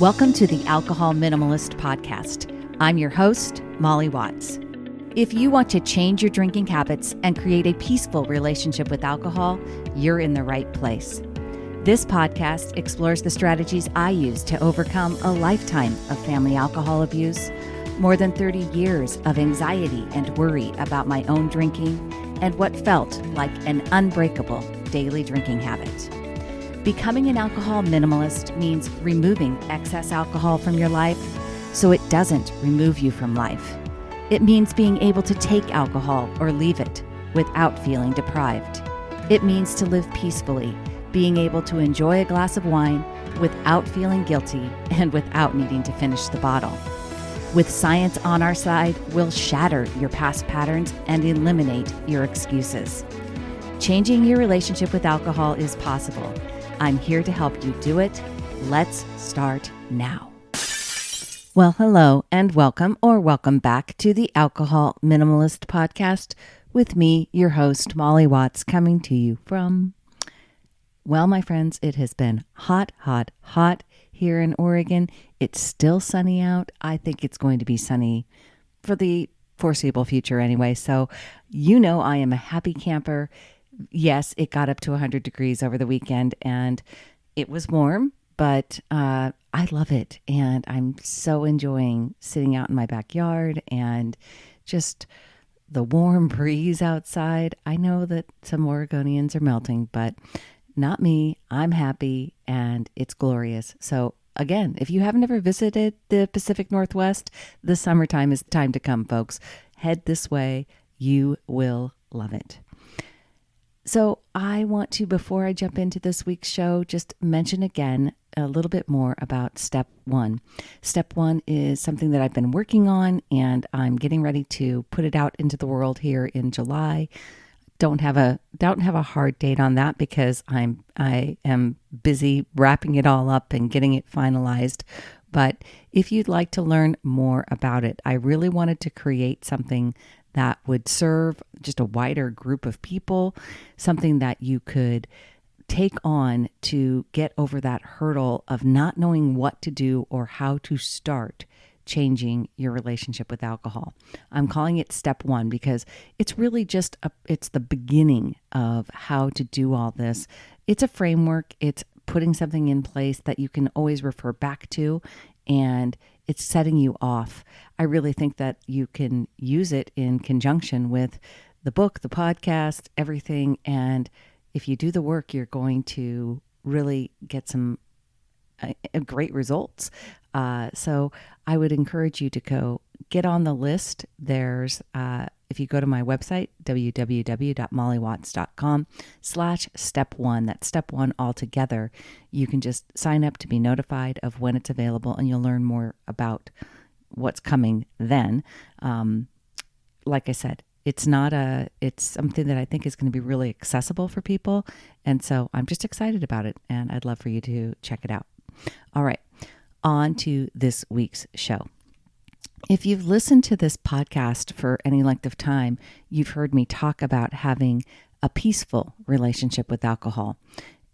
Welcome to the Alcohol Minimalist Podcast. I'm your host, Molly Watts. If you want to change your drinking habits and create a peaceful relationship with alcohol, you're in the right place. This podcast explores the strategies I use to overcome a lifetime of family alcohol abuse, more than 30 years of anxiety and worry about my own drinking, and what felt like an unbreakable daily drinking habit. Becoming an alcohol minimalist means removing excess alcohol from your life so it doesn't remove you from life. It means being able to take alcohol or leave it without feeling deprived. It means to live peacefully, being able to enjoy a glass of wine without feeling guilty and without needing to finish the bottle. With science on our side, we'll shatter your past patterns and eliminate your excuses. Changing your relationship with alcohol is possible. I'm here to help you do it. Let's start now. Well, hello and welcome back to the Alcohol Minimalist Podcast with me, your host, Molly Watts, coming to you from, well, my friends, it has been hot here in Oregon. It's still sunny out. I think it's going to be sunny for the foreseeable future anyway. So, you know, I am a happy camper. Yes, it got up to 100 degrees over the weekend and it was warm, but I love it. And I'm so enjoying sitting out in my backyard and just the warm breeze outside. I know that some Oregonians are melting, but not me. I'm happy and it's glorious. So again, if you haven't ever visited the Pacific Northwest, the summertime is the time to come, folks. Head this way. You will love it. So I want to, before I jump into this week's show, just mention again a little bit more about step one. Step one is something that I've been working on and I'm getting ready to put it out into the world here in July. Don't have a hard date on that because I am busy wrapping it all up and getting it finalized. But if you'd like to learn more about it, I really wanted to create something that would serve just a wider group of people, something that you could take on to get over that hurdle of not knowing what to do or how to start changing your relationship with alcohol. I'm calling it step one because it's really just it's the beginning of how to do all this. It's a framework. It's putting something in place that you can always refer back to, and it's setting you off. I really think that you can use it in conjunction with the book, the podcast, everything. And if you do the work, you're going to really get some great results. So I would encourage you to go get on the list. There's, if you go to my website, www.mollywatts.com/step1, that's step one altogether, you can just sign up to be notified of when it's available and you'll learn more about what's coming then. Like I said, it's something that I think is going to be really accessible for people. And so I'm just excited about it and I'd love for you to check it out. All right, on to this week's show. If you've listened to this podcast for any length of time, you've heard me talk about having a peaceful relationship with alcohol.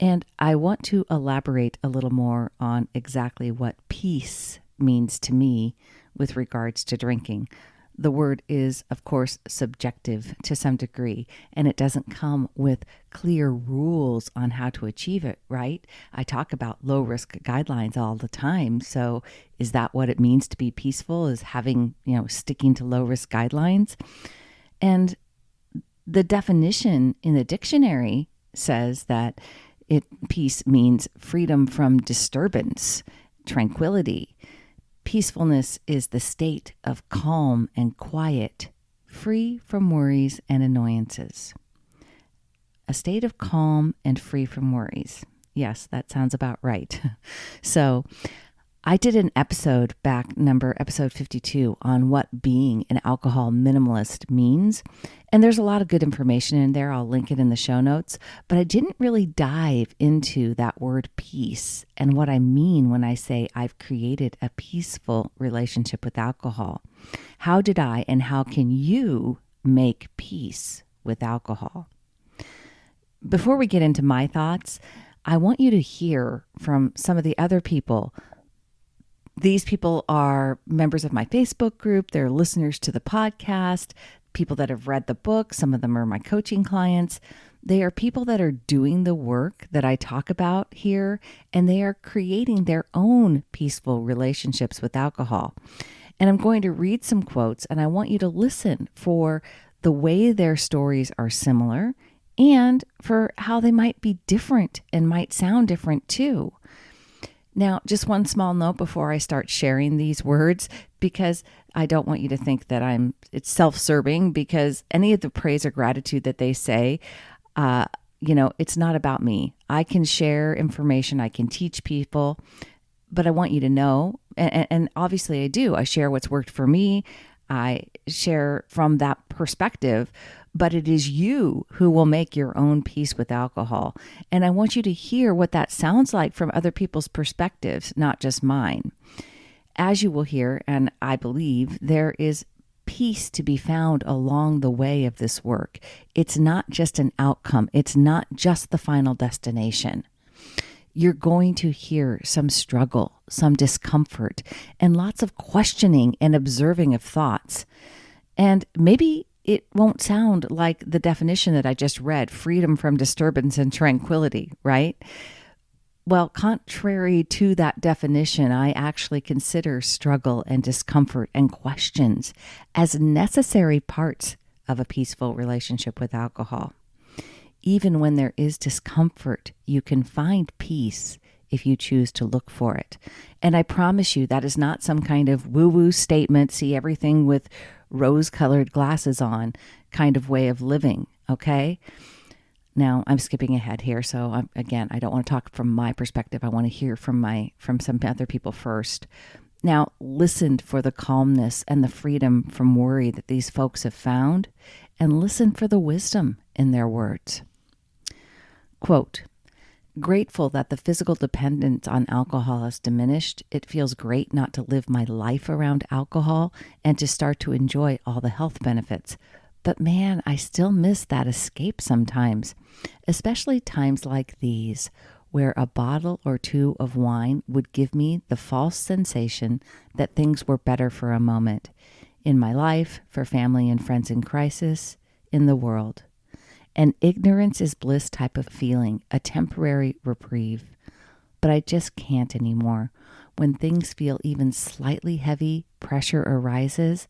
And I want to elaborate a little more on exactly what peace means to me with regards to drinking. The word is, of course, subjective to some degree, and it doesn't come with clear rules on how to achieve it, right? I talk about low-risk guidelines all the time. So is that what it means to be peaceful, is having, sticking to low-risk guidelines? And the definition in the dictionary says that peace means freedom from disturbance, tranquility. Peacefulness is the state of calm and quiet, free from worries and annoyances. A state of calm and free from worries. Yes, that sounds about right. So I did an episode episode 52, on what being an alcohol minimalist means. And there's a lot of good information in there. I'll link it in the show notes. But I didn't really dive into that word peace and what I mean when I say I've created a peaceful relationship with alcohol. How did I and how can you make peace with alcohol? Before we get into my thoughts, I want you to hear from some of the other people These people are members of my Facebook group. They're listeners to the podcast, people that have read the book. Some of them are my coaching clients. They are people that are doing the work that I talk about here, and they are creating their own peaceful relationships with alcohol. And I'm going to read some quotes, and I want you to listen for the way their stories are similar and for how they might be different and might sound different too. Now, just one small note before I start sharing these words, because I don't want you to think that it's self-serving, because any of the praise or gratitude that they say, it's not about me. I can share information, I can teach people, but I want you to know, and obviously I do. I share what's worked for me. I share from that perspective, but it is you who will make your own peace with alcohol. And I want you to hear what that sounds like from other people's perspectives, not just mine. As you will hear, and I believe, there is peace to be found along the way of this work. It's not just an outcome. It's not just the final destination. You're going to hear some struggle, some discomfort, and lots of questioning and observing of thoughts. And maybe it won't sound like the definition that I just read, freedom from disturbance and tranquility, right? Well, contrary to that definition, I actually consider struggle and discomfort and questions as necessary parts of a peaceful relationship with alcohol. Even when there is discomfort, you can find peace if you choose to look for it. And I promise you, that is not some kind of woo-woo statement, see everything with rose-colored glasses on kind of way of living, okay? Now, I'm skipping ahead here, so I don't want to talk from my perspective. I want to hear from some other people first. Now, listen for the calmness and the freedom from worry that these folks have found, and listen for the wisdom in their words. Quote, "Grateful that the physical dependence on alcohol has diminished, it feels great not to live my life around alcohol and to start to enjoy all the health benefits. But man, I still miss that escape sometimes, especially times like these, where a bottle or two of wine would give me the false sensation that things were better for a moment, in my life, for family and friends in crisis, in the world. An ignorance is bliss type of feeling, a temporary reprieve. But I just can't anymore. When things feel even slightly heavy, pressure arises.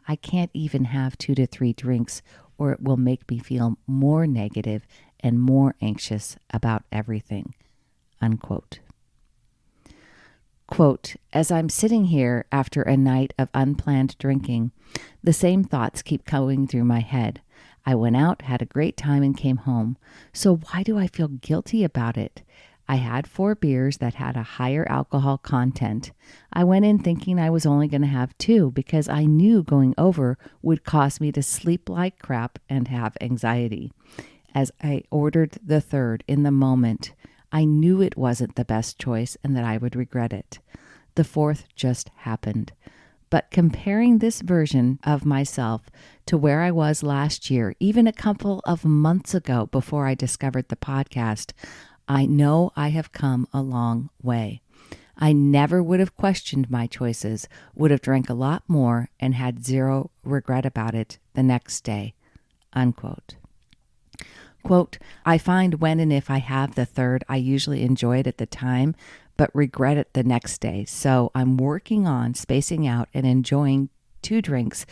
I can't even have 2 to 3 drinks, or it will make me feel more negative and more anxious about everything." Unquote. Quote, "As I'm sitting here after a night of unplanned drinking, the same thoughts keep going through my head. I went out, had a great time, and came home. So why do I feel guilty about it? I had 4 beers that had a higher alcohol content. I went in thinking I was only going to have 2 because I knew going over would cause me to sleep like crap and have anxiety. As I ordered the 3rd in the moment, I knew it wasn't the best choice and that I would regret it. The 4th just happened. But comparing this version of myself to where I was last year, even a couple of months ago before I discovered the podcast, I know I have come a long way. I never would have questioned my choices, would have drank a lot more, and had zero regret about it the next day." Unquote. Quote, "I find when and if I have the 3rd, I usually enjoy it at the time, but regret it the next day. So I'm working on spacing out and enjoying 2 drinks.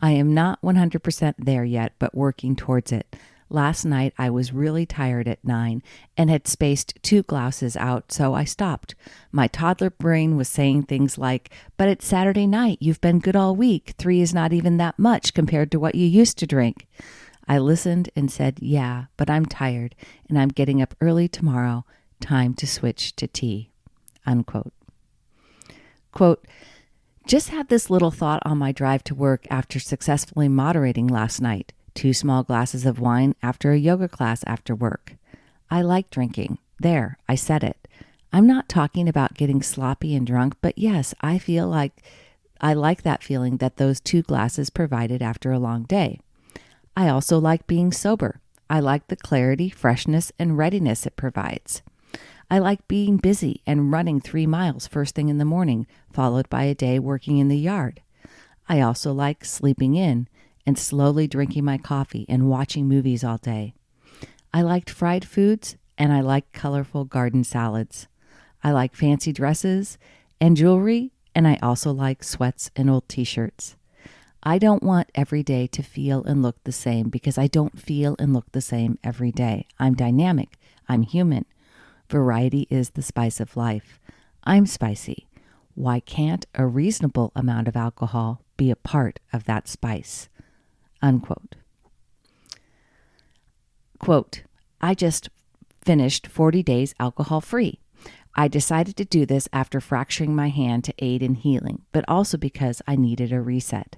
I am not 100% there yet, but working towards it. Last night I was really tired at 9 and had spaced 2 glasses out, so I stopped. My toddler brain was saying things like, 'But it's Saturday night, you've been good all week. 3 is not even that much compared to what you used to drink.' I listened and said, 'Yeah, but I'm tired and I'm getting up early tomorrow. Time to switch to tea.'" Unquote. Quote, "Just had this little thought on my drive to work after successfully moderating last night. 2 small glasses of wine after a yoga class after work. I like drinking. There, I said it. I'm not talking about getting sloppy and drunk, but yes, I like that feeling that those 2 glasses provided after a long day. I also like being sober. I like the clarity, freshness, and readiness it provides. I like being busy and running 3 miles first thing in the morning, followed by a day working in the yard. I also like sleeping in and slowly drinking my coffee and watching movies all day. I liked fried foods and I like colorful garden salads. I like fancy dresses and jewelry, and I also like sweats and old t-shirts. I don't want every day to feel and look the same because I don't feel and look the same every day. I'm dynamic. I'm human. Variety is the spice of life. I'm spicy. Why can't a reasonable amount of alcohol be a part of that spice? Unquote. Quote, I just finished 40 days alcohol-free. I decided to do this after fracturing my hand to aid in healing, but also because I needed a reset.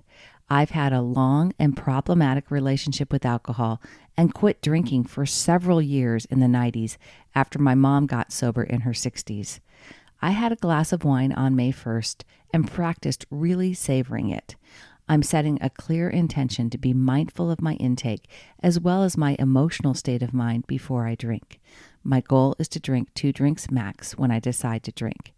I've had a long and problematic relationship with alcohol and quit drinking for several years in the 90s after my mom got sober in her 60s. I had a glass of wine on May 1st and practiced really savoring it. I'm setting a clear intention to be mindful of my intake as well as my emotional state of mind before I drink. My goal is to drink 2 drinks max when I decide to drink.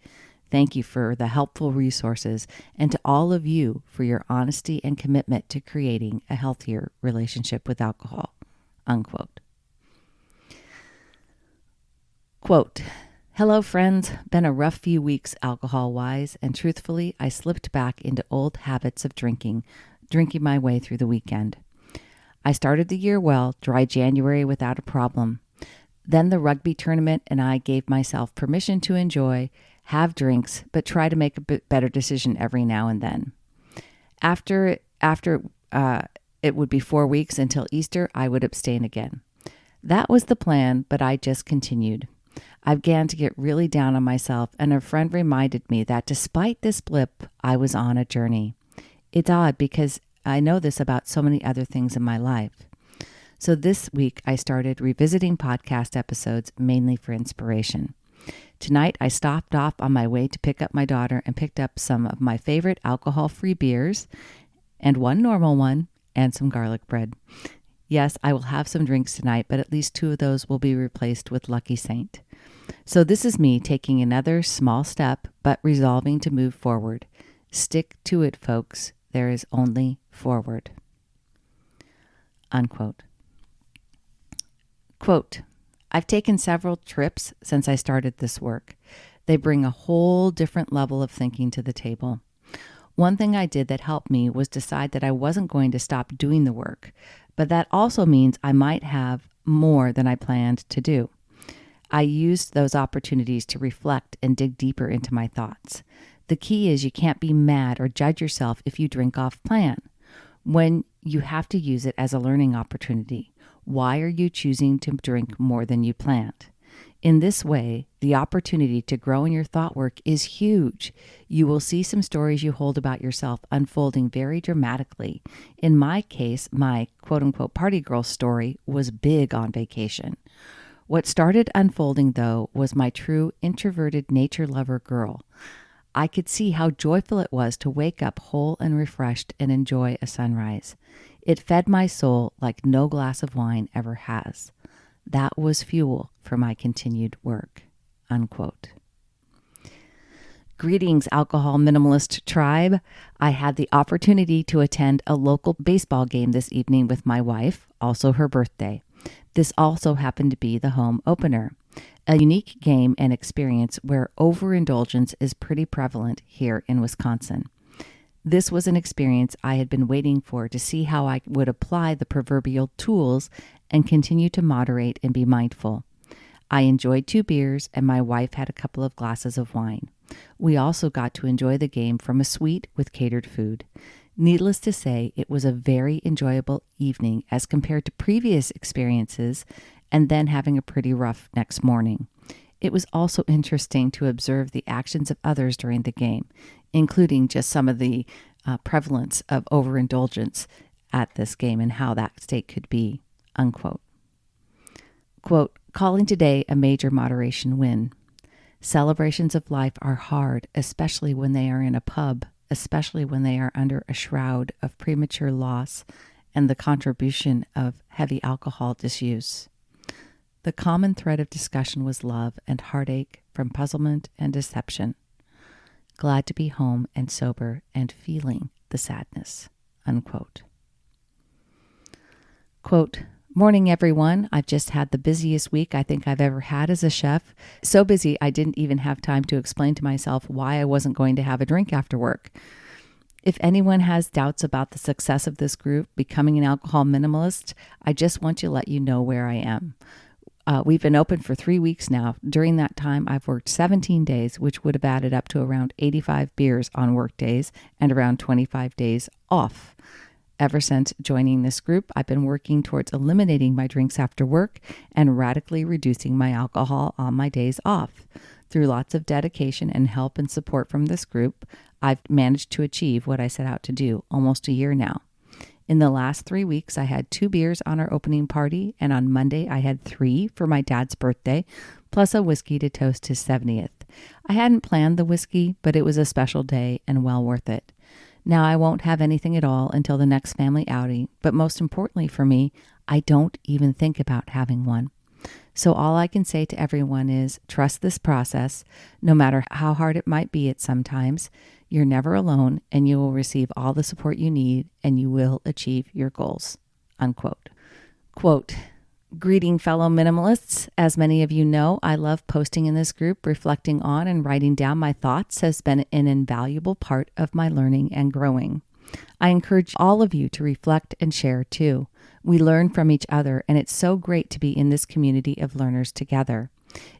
Thank you for the helpful resources and to all of you for your honesty and commitment to creating a healthier relationship with alcohol. Unquote. Quote, hello friends, been a rough few weeks alcohol-wise, and truthfully, I slipped back into old habits of drinking my way through the weekend. I started the year well, dry January without a problem. Then the rugby tournament and I gave myself permission to enjoy, have drinks, but try to make a bit better decision every now and then. After it would be 4 weeks until Easter, I would abstain again. That was the plan, but I just continued. I began to get really down on myself, and a friend reminded me that despite this blip, I was on a journey. It's odd because I know this about so many other things in my life. So this week, I started revisiting podcast episodes mainly for inspiration. Tonight, I stopped off on my way to pick up my daughter and picked up some of my favorite alcohol-free beers and one normal one and some garlic bread. Yes, I will have some drinks tonight, but at least 2 of those will be replaced with Lucky Saint. So this is me taking another small step, but resolving to move forward. Stick to it, folks. There is only forward. Unquote. Quote, I've taken several trips since I started this work. They bring a whole different level of thinking to the table. One thing I did that helped me was decide that I wasn't going to stop doing the work, but that also means I might have more than I planned to do. I used those opportunities to reflect and dig deeper into my thoughts. The key is you can't be mad or judge yourself if you drink off plan, when you have to use it as a learning opportunity. Why are you choosing to drink more than you planned? In this way, the opportunity to grow in your thought work is huge. You will see some stories you hold about yourself unfolding very dramatically. In my case, my quote-unquote party girl story was big on vacation. What started unfolding, though, was my true introverted nature lover girl. I could see how joyful it was to wake up whole and refreshed and enjoy a sunrise. It fed my soul like no glass of wine ever has. That was fuel for my continued work. Unquote. Greetings, alcohol minimalist tribe. I had the opportunity to attend a local baseball game this evening with my wife, also her birthday. This also happened to be the home opener, a unique game and experience where overindulgence is pretty prevalent here in Wisconsin. This was an experience I had been waiting for to see how I would apply the proverbial tools and continue to moderate and be mindful. I enjoyed 2 beers and my wife had a couple of glasses of wine. We also got to enjoy the game from a suite with catered food. Needless to say, it was a very enjoyable evening as compared to previous experiences and then having a pretty rough next morning. It was also interesting to observe the actions of others during the game, including just some of the prevalence of overindulgence at this game and how that state could be. Unquote. Quote, calling today a major moderation win. Celebrations of life are hard, especially when they are in a pub, especially when they are under a shroud of premature loss and the contribution of heavy alcohol disuse. The common thread of discussion was love and heartache from puzzlement and deception. Glad to be home and sober and feeling the sadness." Unquote. Quote, "Morning, everyone. I've just had the busiest week I think I've ever had as a chef. So busy I didn't even have time to explain to myself why I wasn't going to have a drink after work. If anyone has doubts about the success of this group, Becoming an Alcohol Minimalist, I just want to let you know where I am. We've been open for 3 weeks now. During that time, I've worked 17 days, which would have added up to around 85 beers on work days and around 25 days off. Ever since joining this group, I've been working towards eliminating my drinks after work and radically reducing my alcohol on my days off. Through lots of dedication and help and support from this group, I've managed to achieve what I set out to do almost a year now. In the last 3 weeks, I had 2 beers on our opening party, and on Monday I had 3 for my dad's birthday, plus a whiskey to toast his 70th. I hadn't planned the whiskey, but it was a special day and well worth it. Now I won't have anything at all until the next family outing, but most importantly for me, I don't even think about having one. So all I can say to everyone is trust this process, no matter how hard it might be at sometimes. You're never alone, and you will receive all the support you need, and you will achieve your goals." Unquote. Quote, "Greeting fellow minimalists. As many of you know, I love posting in this group. Reflecting on and writing down my thoughts has been an invaluable part of my learning and growing. I encourage all of you to reflect and share too. We learn from each other, and it's so great to be in this community of learners together.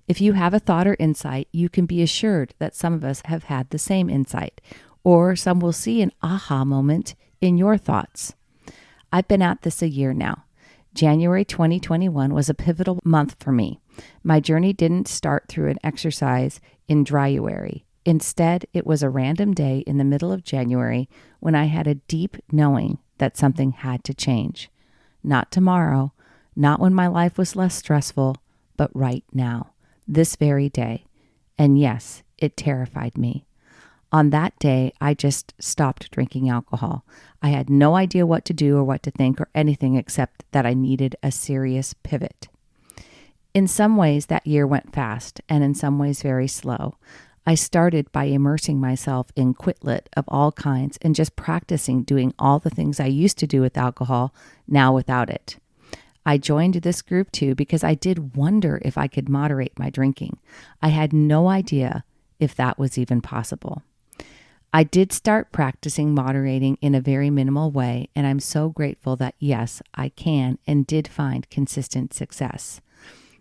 If you have a thought or insight, you can be assured that some of us have had the same insight, or some will see an aha moment in your thoughts. I've been at this a year now. January 2021 was a pivotal month for me. My journey didn't start through an exercise in Dryuary. Instead, it was a random day in the middle of January when I had a deep knowing that something had to change. Not tomorrow, not when my life was less stressful, but right now, this very day. And yes, it terrified me. On that day, I just stopped drinking alcohol. I had no idea what to do or what to think or anything except that I needed a serious pivot. In some ways, that year went fast, and in some ways very slow. I started by immersing myself in Quitlet of all kinds and just practicing doing all the things I used to do with alcohol, now without it. I joined this group too because I did wonder if I could moderate my drinking. I had no idea if that was even possible. I did start practicing moderating in a very minimal way, and I'm so grateful that yes, I can and did find consistent success.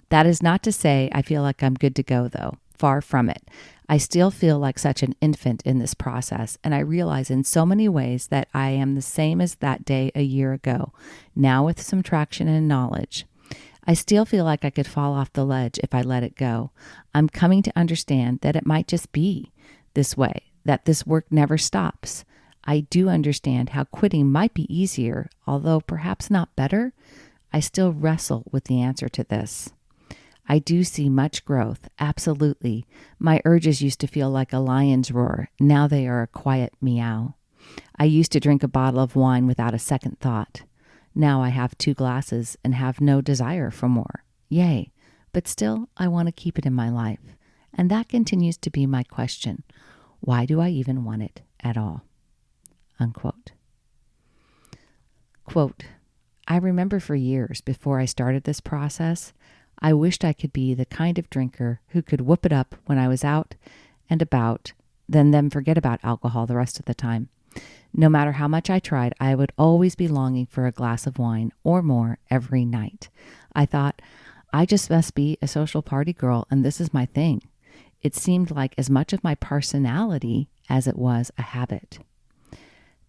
That is not to say I feel like I'm good to go though. Far from it. I still feel like such an infant in this process, and I realize in so many ways that I am the same as that day a year ago, now with some traction and knowledge. I still feel like I could fall off the ledge if I let it go. I'm coming to understand that it might just be this way, that this work never stops. I do understand how quitting might be easier, although perhaps not better. I still wrestle with the answer to this. I do see much growth, absolutely. My urges used to feel like a lion's roar. Now they are a quiet meow. I used to drink a bottle of wine without a second thought. Now I have 2 glasses and have no desire for more. Yay, but still I want to keep it in my life. And that continues to be my question. Why do I even want it at all? Unquote. Quote, "I remember for years before I started this process, I wished I could be the kind of drinker who could whoop it up when I was out and about, then forget about alcohol the rest of the time. No matter how much I tried, I would always be longing for a glass of wine or more every night. I thought, I just must be a social party girl and this is my thing. It seemed like as much of my personality as it was a habit.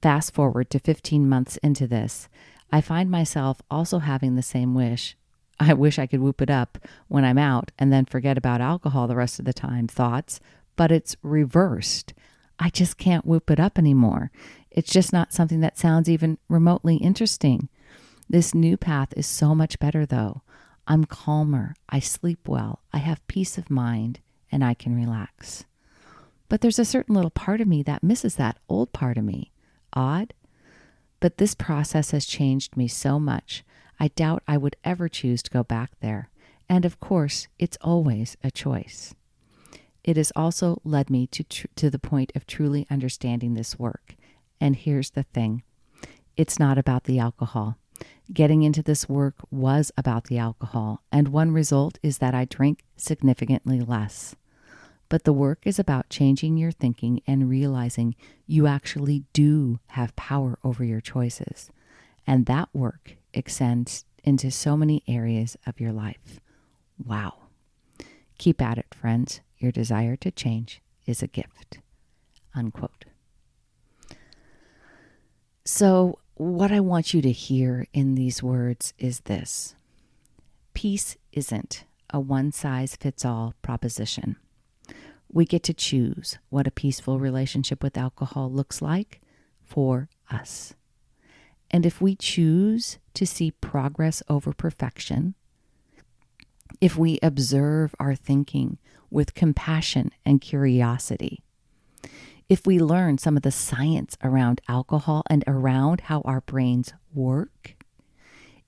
Fast forward to 15 months into this, I find myself also having the same wish. I wish I could whoop it up when I'm out and then forget about alcohol the rest of the time thoughts, but it's reversed. I just can't whoop it up anymore. It's just not something that sounds even remotely interesting. This new path is so much better though. I'm calmer, I sleep well, I have peace of mind, and I can relax. But there's a certain little part of me that misses that old part of me. Odd? But this process has changed me so much. I doubt I would ever choose to go back there. And of course, it's always a choice. It has also led me to the point of truly understanding this work. And here's the thing. It's not about the alcohol. Getting into this work was about the alcohol, and one result is that I drink significantly less. But the work is about changing your thinking and realizing you actually do have power over your choices. And that work extends into so many areas of your life. Wow. Keep at it, friends. Your desire to change is a gift. Unquote. So, what I want you to hear in these words is this. Peace isn't a one-size-fits-all proposition. We get to choose what a peaceful relationship with alcohol looks like for us. And if we choose to see progress over perfection, if we observe our thinking with compassion and curiosity, if we learn some of the science around alcohol and around how our brains work,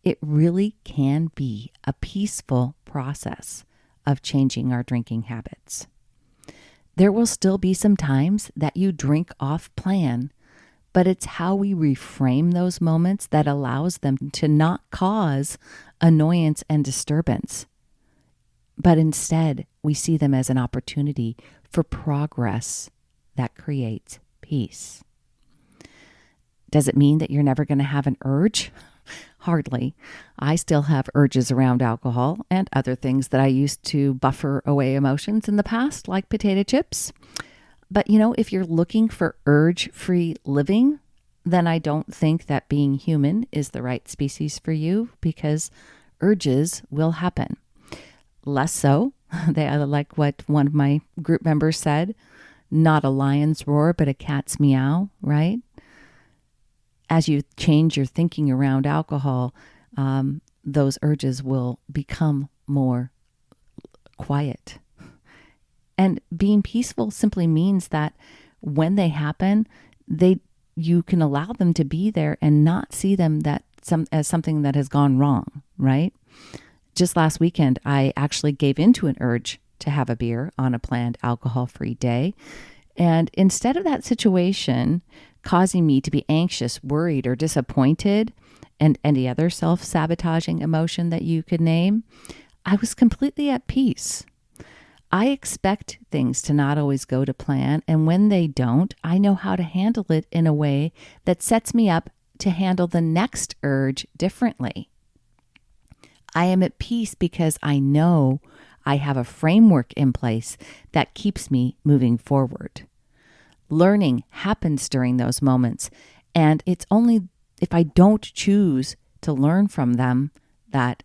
it really can be a peaceful process of changing our drinking habits. There will still be some times that you drink off plan, but it's how we reframe those moments that allows them to not cause annoyance and disturbance. But instead, we see them as an opportunity for progress that creates peace. Does it mean that you're never going to have an urge? Hardly. I still have urges around alcohol and other things that I used to buffer away emotions in the past, like potato chips. But if you're looking for urge-free living, then I don't think that being human is the right species for you, because urges will happen. Less so, they like what one of my group members said, not a lion's roar, but a cat's meow, right? As you change your thinking around alcohol, those urges will become more quiet. And being peaceful simply means that when they happen, you can allow them to be there and not see them as something that has gone wrong, right? Just last weekend, I actually gave into an urge to have a beer on a planned alcohol-free day. And instead of that situation causing me to be anxious, worried, or disappointed, and any other self-sabotaging emotion that you could name, I was completely at peace. I expect things to not always go to plan, and when they don't, I know how to handle it in a way that sets me up to handle the next urge differently. I am at peace because I know I have a framework in place that keeps me moving forward. Learning happens during those moments, and it's only if I don't choose to learn from them that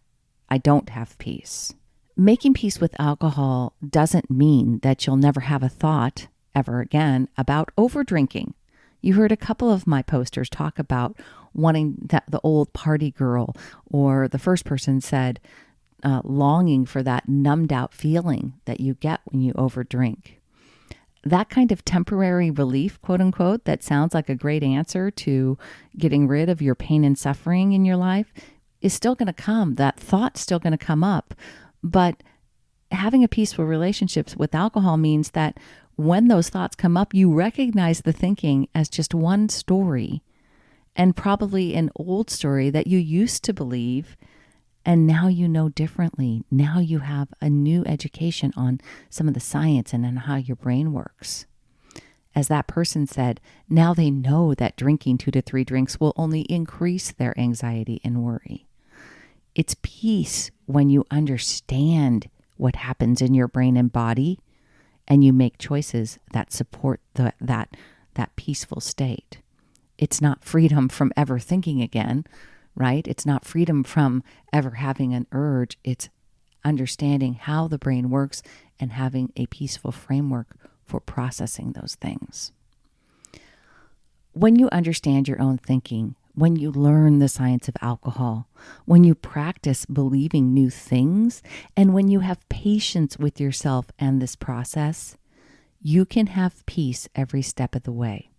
I don't have peace. Making peace with alcohol doesn't mean that you'll never have a thought ever again about overdrinking. You heard a couple of my posters talk about wanting the old party girl, or the first person said longing for that numbed out feeling that you get when you overdrink. That kind of temporary relief, quote unquote, that sounds like a great answer to getting rid of your pain and suffering in your life is still going to come. That thought's still going to come up. But having a peaceful relationship with alcohol means that when those thoughts come up, you recognize the thinking as just one story, and probably an old story that you used to believe, and now you know differently. Now you have a new education on some of the science and on how your brain works. As that person said, now they know that drinking 2 to 3 drinks will only increase their anxiety and worry. It's peace when you understand what happens in your brain and body, and you make choices that support that peaceful state. It's not freedom from ever thinking again, right? It's not freedom from ever having an urge. It's understanding how the brain works and having a peaceful framework for processing those things. When you understand your own thinking, when you learn the science of alcohol, when you practice believing new things, and when you have patience with yourself and this process, you can have peace every step of the way.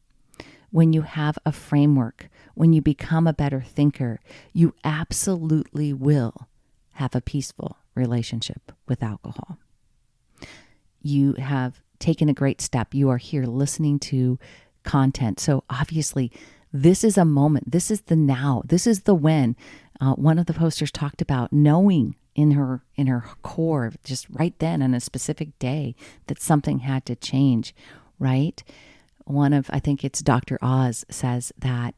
When you have a framework, when you become a better thinker, you absolutely will have a peaceful relationship with alcohol. You have taken a great step. You are here listening to content. So obviously, this is a moment. This is the now. This is the when. One of the posters talked about knowing in her core, just right then on a specific day, that something had to change, right? I think it's Dr. Oz says that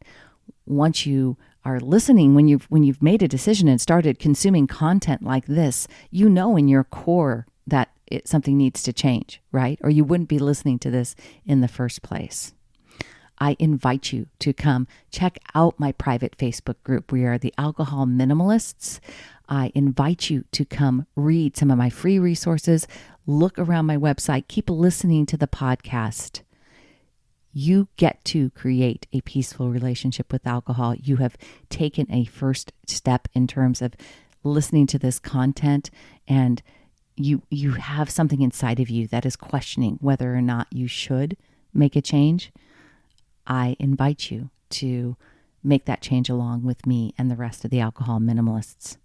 once you are listening, when you've made a decision and started consuming content like this, you know in your core that something needs to change, right? Or you wouldn't be listening to this in the first place. I invite you to come check out my private Facebook group. We are the Alcohol Minimalists. I invite you to come read some of my free resources, look around my website, keep listening to the podcast. You get to create a peaceful relationship with alcohol. You have taken a first step in terms of listening to this content, and you have something inside of you that is questioning whether or not you should make a change. I invite you to make that change along with me and the rest of the alcohol minimalists.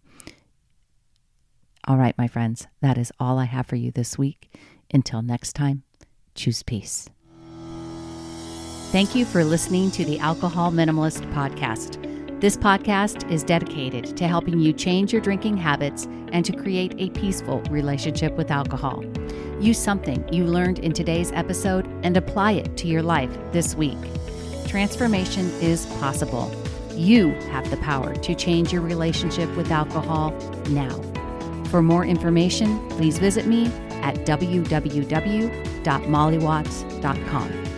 All right, my friends, that is all I have for you this week. Until next time, choose peace. Thank you for listening to the Alcohol Minimalist Podcast. This podcast is dedicated to helping you change your drinking habits and to create a peaceful relationship with alcohol. Use something you learned in today's episode and apply it to your life this week. Transformation is possible. You have the power to change your relationship with alcohol now. For more information, please visit me at www.mollywatts.com.